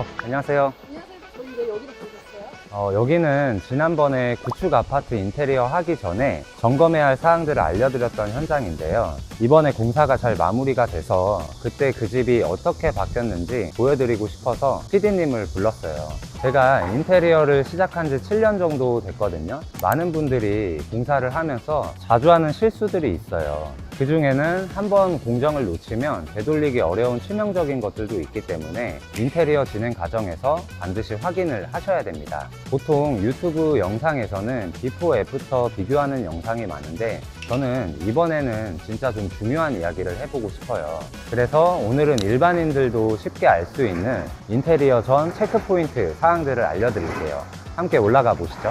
안녕하세요. 안녕하세요. 저희 왜 여기로 부르셨어요? 여기는 지난번에 구축 아파트 인테리어 하기 전에 점검해야 할 사항들을 알려드렸던 현장인데요. 이번에 공사가 잘 마무리가 돼서 그때 그 집이 어떻게 바뀌었는지 보여드리고 싶어서 PD님을 불렀어요. 제가 인테리어를 시작한 지 7년 정도 됐거든요. 많은 분들이 공사를 하면서 자주 하는 실수들이 있어요. 그 중에는 한번 공정을 놓치면 되돌리기 어려운 치명적인 것들도 있기 때문에 인테리어 진행 과정에서 반드시 확인을 하셔야 됩니다. 보통 유튜브 영상에서는 비포 애프터 비교하는 영상이 많은데 저는 이번에는 진짜 좀 중요한 이야기를 해보고 싶어요. 그래서 오늘은 일반인들도 쉽게 알 수 있는 인테리어 전 체크포인트 사항들을 알려드릴게요. 함께 올라가 보시죠.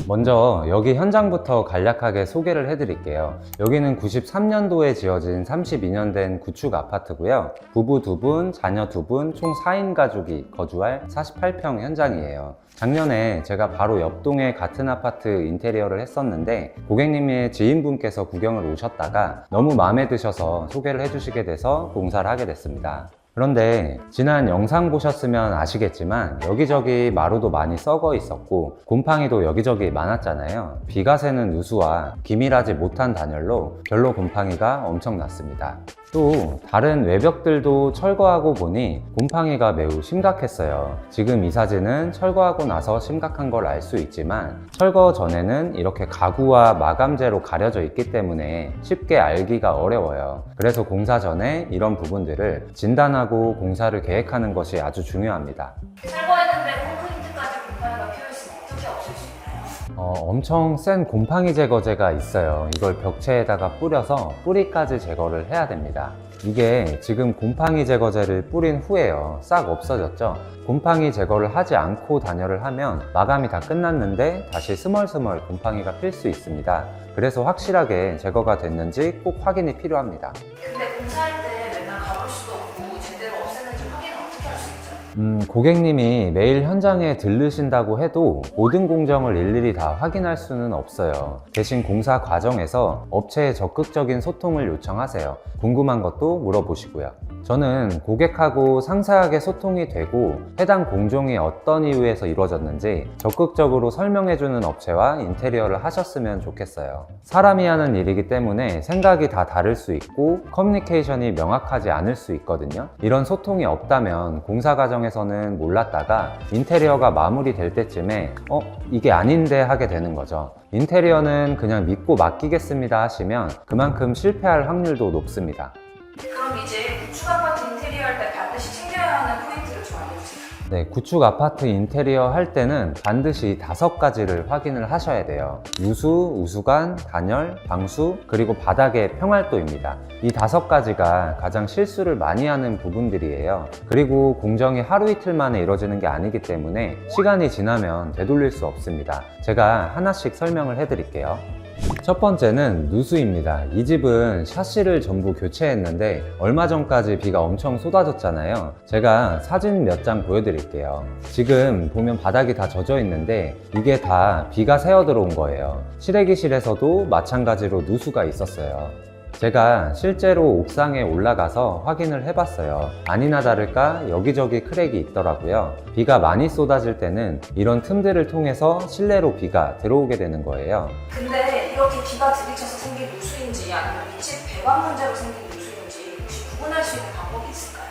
먼저 여기 현장부터 간략하게 소개를 해드릴게요. 여기는 93년도에 지어진 32년 된 구축 아파트고요. 부부 2분, 자녀 2분, 총 4인 가족이 거주할 48평 현장이에요. 작년에 제가 바로 옆동에 같은 아파트 인테리어를 했었는데 고객님의 지인분께서 구경을 오셨다가 너무 마음에 드셔서 소개를 해주시게 돼서 공사를 하게 됐습니다. 그런데 지난 영상 보셨으면 아시겠지만 여기저기 마루도 많이 썩어 있었고 곰팡이도 여기저기 많았잖아요. 비가 새는 누수와 기밀하지 못한 단열로 별로 곰팡이가 엄청났습니다. 또 다른 외벽들도 철거하고 보니 곰팡이가 매우 심각했어요. 지금 이 사진은 철거하고 나서 심각한 걸 알 수 있지만 철거 전에는 이렇게 가구와 마감재로 가려져 있기 때문에 쉽게 알기가 어려워요. 그래서 공사 전에 이런 부분들을 진단하고 공사를 계획하는 것이 아주 중요합니다. 철거했는데 콘크리트까지 곰팡이가 피어있으면 어떻게 없앨 수 있나요? 엄청 센 곰팡이 제거제가 있어요. 이걸 벽체에다가 뿌려서 뿌리까지 제거를 해야 됩니다. 이게 지금 곰팡이 제거제를 뿌린 후에요. 싹 없어졌죠? 곰팡이 제거를 하지 않고 단열을 하면 마감이 다 끝났는데 다시 스멀스멀 곰팡이가 필 수 있습니다. 그래서 확실하게 제거가 됐는지 꼭 확인이 필요합니다. 근데 공사할 때 맨날 가볼 수도 없고 제대로 없애는지 확인은 어떻게 할 수 있죠? 고객님이 매일 현장에 들르신다고 해도 모든 공정을 일일이 다 확인할 수는 없어요. 대신 공사 과정에서 업체에 적극적인 소통을 요청하세요. 궁금한 것도 물어보시고요. 저는 고객하고 상세하게 소통이 되고 해당 공정이 어떤 이유에서 이루어졌는지 적극적으로 설명해주는 업체와 인테리어를 하셨으면 좋겠어요. 사람이 하는 일이기 때문에 생각이 다 다를 수 있고 커뮤니케이션이 명확하지 않을 수 있거든요. 이런 소통이 없다면 공사 과정에서는 몰랐다가 인테리어가 마무리될 때쯤에 이게 아닌데 하게 되는 거죠. 인테리어는 그냥 믿고 맡기겠습니다 하시면 그만큼 실패할 확률도 높습니다. 그럼 이제 구축 아파트 인테리어 할 때 반드시 챙겨야 하는 포인트를 좀 알려주세요. 네, 구축 아파트 인테리어 할 때는 반드시 5가지를 확인을 하셔야 돼요. 누수, 우수관, 단열, 방수, 그리고 바닥의 평활도입니다. 이 5가지가 가장 실수를 많이 하는 부분들이에요. 그리고 공정이 하루 이틀 만에 이루어지는 게 아니기 때문에 시간이 지나면 되돌릴 수 없습니다. 제가 하나씩 설명을 해드릴게요. 첫 번째는 누수입니다. 이 집은 샤시를 전부 교체했는데 얼마 전까지 비가 엄청 쏟아졌잖아요. 제가 사진 몇 장 보여드릴게요. 지금 보면 바닥이 다 젖어 있는데 이게 다 비가 새어 들어온 거예요. 실외기실에서도 마찬가지로 누수가 있었어요. 제가 실제로 옥상에 올라가서 확인을 해봤어요. 아니나 다를까 여기저기 크랙이 있더라고요. 비가 많이 쏟아질 때는 이런 틈들을 통해서 실내로 비가 들어오게 되는 거예요. 근데 이렇게 비가 들이쳐서 생긴 누수인지 아니면 윗집 배관 문제로 생긴 누수인지 혹시 구분할 수 있는 방법이 있을까요?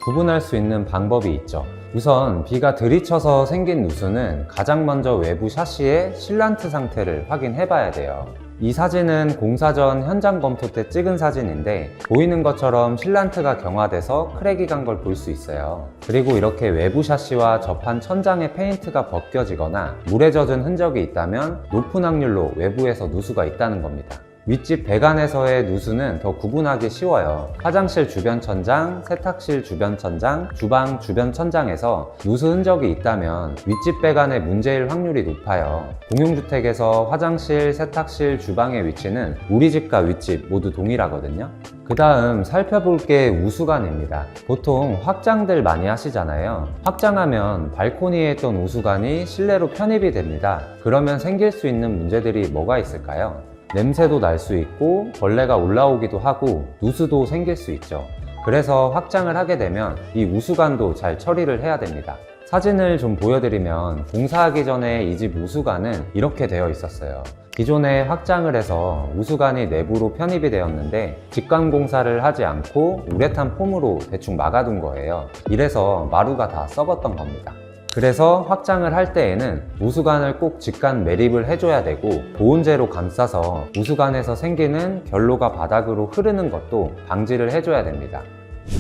구분할 수 있는 방법이 있죠. 우선 비가 들이쳐서 생긴 누수는 가장 먼저 외부 샤시의 실란트 상태를 확인해 봐야 돼요. 이 사진은 공사 전 현장 검토 때 찍은 사진인데 보이는 것처럼 실란트가 경화돼서 크랙이 간 걸 볼 수 있어요. 그리고 이렇게 외부 샤시와 접한 천장의 페인트가 벗겨지거나 물에 젖은 흔적이 있다면 높은 확률로 외부에서 누수가 있다는 겁니다. 윗집 배관에서의 누수는 더 구분하기 쉬워요. 화장실 주변 천장, 세탁실 주변 천장, 주방 주변 천장에서 누수 흔적이 있다면 윗집 배관의 문제일 확률이 높아요. 공용주택에서 화장실, 세탁실, 주방의 위치는 우리 집과 윗집 모두 동일하거든요. 그 다음 살펴볼 게 우수관입니다. 보통 확장들 많이 하시잖아요. 확장하면 발코니에 있던 우수관이 실내로 편입이 됩니다. 그러면 생길 수 있는 문제들이 뭐가 있을까요? 냄새도 날 수 있고 벌레가 올라오기도 하고 누수도 생길 수 있죠. 그래서 확장을 하게 되면 이 우수관도 잘 처리를 해야 됩니다. 사진을 좀 보여드리면 공사하기 전에 이 집 우수관은 이렇게 되어 있었어요. 기존에 확장을 해서 우수관이 내부로 편입이 되었는데 직관 공사를 하지 않고 우레탄 폼으로 대충 막아둔 거예요. 이래서 마루가 다 썩었던 겁니다. 그래서 확장을 할 때에는 우수관을 꼭 직관 매립을 해줘야 되고 보온재로 감싸서 우수관에서 생기는 결로가 바닥으로 흐르는 것도 방지를 해줘야 됩니다.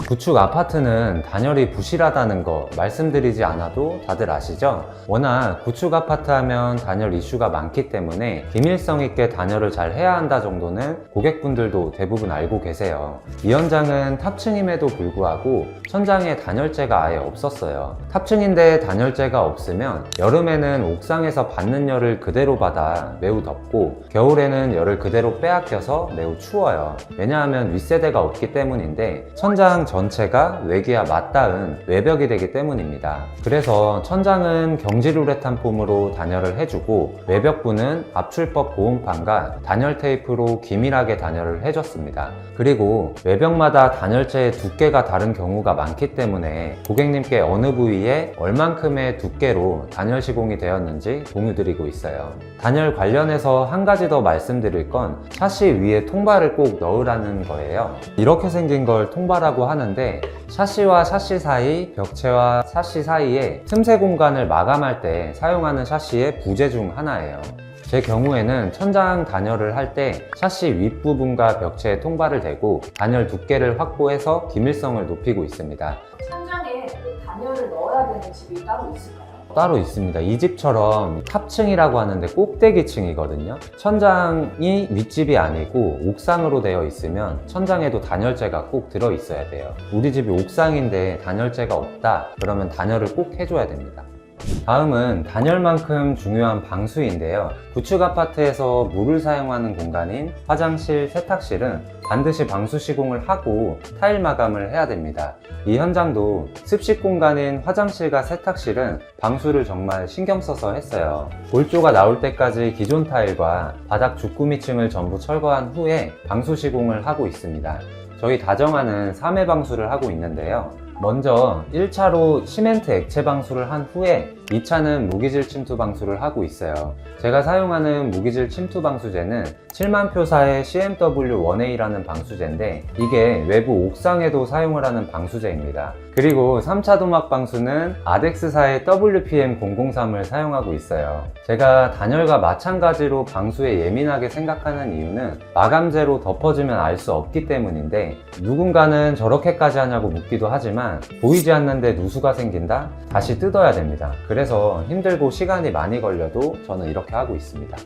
구축 아파트는 단열이 부실하다는 거 말씀드리지 않아도 다들 아시죠? 워낙 구축 아파트 하면 단열 이슈가 많기 때문에 기밀성 있게 단열을 잘 해야 한다 정도는 고객분들도 대부분 알고 계세요. 이 현장은 탑층임에도 불구하고 천장에 단열재가 아예 없었어요. 탑층인데 단열재가 없으면 여름에는 옥상에서 받는 열을 그대로 받아 매우 덥고 겨울에는 열을 그대로 빼앗겨서 매우 추워요. 왜냐하면 윗세대가 없기 때문인데 천장 전체가 외기와 맞닿은 외벽이 되기 때문입니다. 그래서 천장은 경질우레탄 폼으로 단열을 해주고 외벽부는 압출법 보온판과 단열 테이프로 기밀하게 단열을 해줬습니다. 그리고 외벽마다 단열재의 두께가 다른 경우가 많기 때문에 고객님께 어느 부위에 얼만큼의 두께로 단열 시공이 되었는지 공유드리고 있어요. 단열 관련해서 한 가지 더 말씀드릴 건 샤시 위에 통발을 꼭 넣으라는 거예요. 이렇게 생긴 걸 통발하고 하는데 샤시와 샤시 사이, 벽체와 샤시 사이에 틈새 공간을 마감할 때 사용하는 샤시의 부재 중 하나예요. 제 경우에는 천장 단열을 할 때 샤시 윗부분과 벽체에 통발을 대고 단열 두께를 확보해서 기밀성을 높이고 있습니다. 천장에 단열을 넣어야 되는 집이 따로 있을까요? 따로 있습니다. 이 집처럼 탑층이라고 하는데 꼭대기층이거든요. 천장이 윗집이 아니고 옥상으로 되어 있으면 천장에도 단열재가 꼭 들어 있어야 돼요. 우리 집이 옥상인데 단열재가 없다 그러면 단열을 꼭 해줘야 됩니다. 다음은 단열만큼 중요한 방수인데요. 구축 아파트에서 물을 사용하는 공간인 화장실, 세탁실은 반드시 방수 시공을 하고 타일 마감을 해야 됩니다. 이 현장도 습식 공간인 화장실과 세탁실은 방수를 정말 신경 써서 했어요. 골조가 나올 때까지 기존 타일과 바닥 주꾸미층을 전부 철거한 후에 방수 시공을 하고 있습니다. 저희 다정화는 3회 방수를 하고 있는데요. 먼저 1차로 시멘트 액체 방수를 한 후에 2차는 무기질 침투 방수를 하고 있어요. 제가 사용하는 무기질 침투 방수제는 7만 표사의 CMW1A라는 방수제인데 이게 외부 옥상에도 사용을 하는 방수제입니다. 그리고 3차 도막 방수는 아덱스사의 WPM003을 사용하고 있어요. 제가 단열과 마찬가지로 방수에 예민하게 생각하는 이유는 마감제로 덮어주면 알 수 없기 때문인데 누군가는 저렇게까지 하냐고 묻기도 하지만 보이지 않는데 누수가 생긴다? 다시 뜯어야 됩니다. 그래서 힘들고 시간이 많이 걸려도 저는 이렇게 하고 있습니다.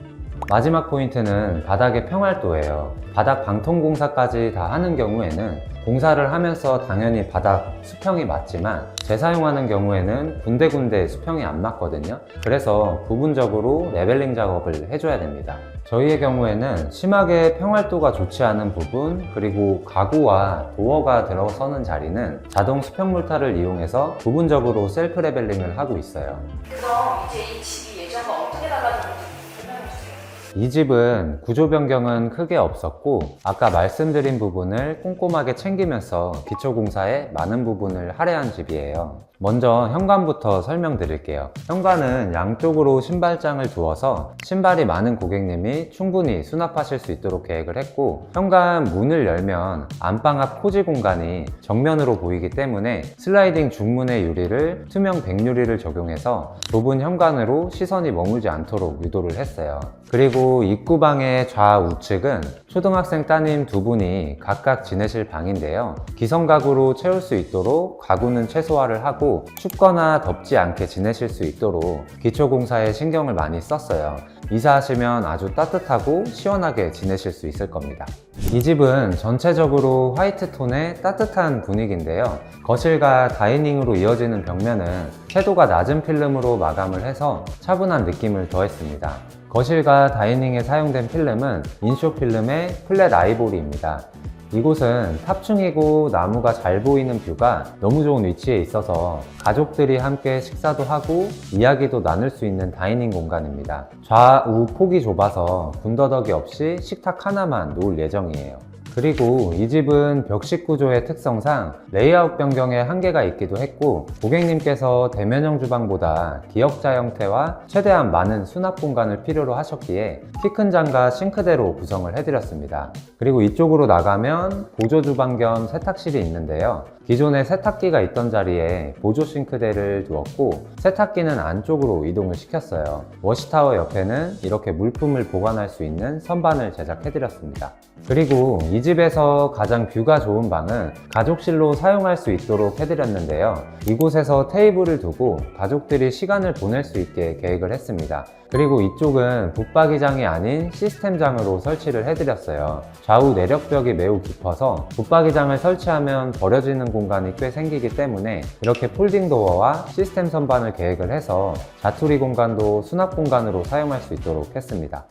마지막 포인트는 바닥의 평활도예요. 바닥 방통 공사까지 다 하는 경우에는 공사를 하면서 당연히 바닥 수평이 맞지만 재사용하는 경우에는 군데군데 수평이 안 맞거든요. 그래서 부분적으로 레벨링 작업을 해줘야 됩니다. 저희의 경우에는 심하게 평활도가 좋지 않은 부분 그리고 가구와 도어가 들어서는 자리는 자동 수평 몰타를 이용해서 부분적으로 셀프 레벨링을 하고 있어요. 그럼 이제 이 집이 예전과 어떻게 달라졌는지 설명해주세요. 이 집은 구조 변경은 크게 없었고 아까 말씀드린 부분을 꼼꼼하게 챙기면서 기초공사에 많은 부분을 할애한 집이에요. 먼저 현관부터 설명드릴게요. 현관은 양쪽으로 신발장을 두어서 신발이 많은 고객님이 충분히 수납하실 수 있도록 계획을 했고 현관 문을 열면 안방 앞 코지 공간이 정면으로 보이기 때문에 슬라이딩 중문의 유리를 투명 백유리를 적용해서 좁은 현관으로 시선이 머물지 않도록 유도를 했어요. 그리고 입구방의 좌우측은 초등학생 따님 두 분이 각각 지내실 방인데요. 기성가구로 채울 수 있도록 가구는 최소화를 하고 춥거나 덥지 않게 지내실 수 있도록 기초공사에 신경을 많이 썼어요. 이사하시면 아주 따뜻하고 시원하게 지내실 수 있을 겁니다. 이 집은 전체적으로 화이트 톤의 따뜻한 분위기인데요. 거실과 다이닝으로 이어지는 벽면은 채도가 낮은 필름으로 마감을 해서 차분한 느낌을 더했습니다. 거실과 다이닝에 사용된 필름은 인쇼 필름의 플랫 아이보리입니다. 이곳은 탑층이고 나무가 잘 보이는 뷰가 너무 좋은 위치에 있어서 가족들이 함께 식사도 하고 이야기도 나눌 수 있는 다이닝 공간입니다. 좌우 폭이 좁아서 군더더기 없이 식탁 하나만 놓을 예정이에요. 그리고 이 집은 벽식 구조의 특성상 레이아웃 변경에 한계가 있기도 했고, 고객님께서 대면형 주방보다 기역자 형태와 최대한 많은 수납 공간을 필요로 하셨기에 키 큰 장과 싱크대로 구성을 해드렸습니다. 그리고 이쪽으로 나가면 보조 주방 겸 세탁실이 있는데요. 기존에 세탁기가 있던 자리에 보조 싱크대를 두었고, 세탁기는 안쪽으로 이동을 시켰어요. 워시타워 옆에는 이렇게 물품을 보관할 수 있는 선반을 제작해드렸습니다. 그리고 이 집에서 가장 뷰가 좋은 방은 가족실로 사용할 수 있도록 해드렸는데요. 이곳에서 테이블을 두고 가족들이 시간을 보낼 수 있게 계획을 했습니다. 그리고 이쪽은 붙박이장이 아닌 시스템장으로 설치를 해드렸어요. 좌우 내력벽이 매우 깊어서 붙박이장을 설치하면 버려지는 공간이 꽤 생기기 때문에 이렇게 폴딩 도어와 시스템 선반을 계획을 해서 자투리 공간도 수납 공간으로 사용할 수 있도록 했습니다.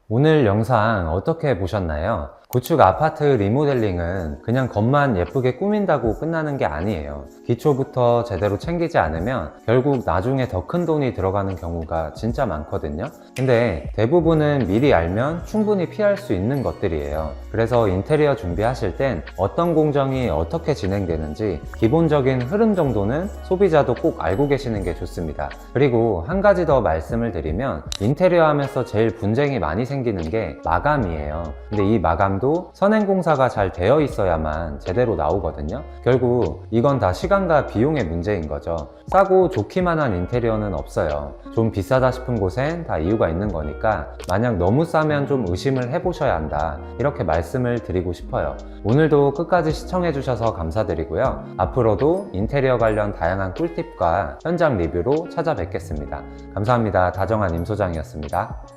오늘 영상 어떻게 보셨나요? 구축 아파트 리모델링은 그냥 겉만 예쁘게 꾸민다고 끝나는 게 아니에요. 기초부터 제대로 챙기지 않으면 결국 나중에 더 큰 돈이 들어가는 경우가 진짜 많거든요. 근데 대부분은 미리 알면 충분히 피할 수 있는 것들이에요. 그래서 인테리어 준비하실 땐 어떤 공정이 어떻게 진행되는지 기본적인 흐름 정도는 소비자도 꼭 알고 계시는 게 좋습니다. 그리고 한 가지 더 말씀을 드리면, 인테리어 하면서 제일 분쟁이 많이 생기는 게 마감이에요. 근데 이 마감도 선행공사가 잘 되어 있어야만 제대로 나오거든요. 결국 이건 다 시간과 비용의 문제인 거죠. 싸고 좋기만 한 인테리어는 없어요. 좀 비싸다 싶은 곳엔 다 이유가 있는 거니까 만약 너무 싸면 좀 의심을 해보셔야 한다, 이렇게 말씀을 드리고 싶어요. 오늘도 끝까지 시청해주셔서 감사드리고요. 앞으로도 인테리어 관련 다양한 꿀팁과 현장 리뷰로 찾아뵙겠습니다. 감사합니다. 다정한 임소장이었습니다.